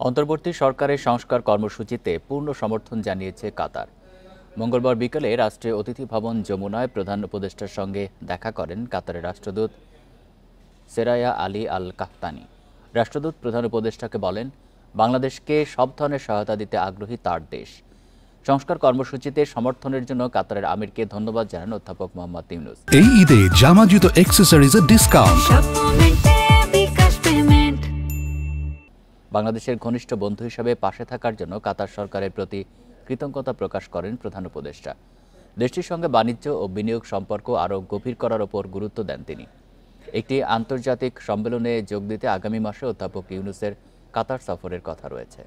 অন্তর্বর্তী সরকারের সংস্কার কর্মসূচিতে পূর্ণ সমর্থন জানিয়েছে কাতার। মঙ্গলবার বিকেলে রাষ্ট্রীয় অতিথি ভবন যমুনায় প্রধান উপদেষ্টার সঙ্গে দেখা করেন কাতারের রাষ্ট্রদূত সেরায়া আলী আল কাহতানি। রাষ্ট্রদূত প্রধান উপদেষ্টাকে বলেন, বাংলাদেশকে সব ধরনের সহায়তা দিতে আগ্রহী তার দেশ। সংস্কার কর্মসূচিতে সমর্থনের জন্য কাতারের আমিরকে ধন্যবাদ জানান অধ্যাপক মোহাম্মদ ইউনুস। এই ঈদে জামা জুতো অ্যাক্সেসরিজের ডিসকাউন্ট। বাংলাদেশের ঘনিষ্ঠ বন্ধু হিসেবে পাশে থাকার জন্য কাতার সরকারের প্রতি কৃতজ্ঞতা প্রকাশ করেন প্রধান উপদেষ্টা। দেশটির সঙ্গে বাণিজ্য ও বিনিয়োগ সম্পর্ক আরও গভীর করার ওপর গুরুত্ব দেন তিনি। একটি আন্তর্জাতিক সম্মেলনে যোগ দিতে আগামী মাসে অধ্যাপক ইউনুসের কাতার সফরের কথা রয়েছে।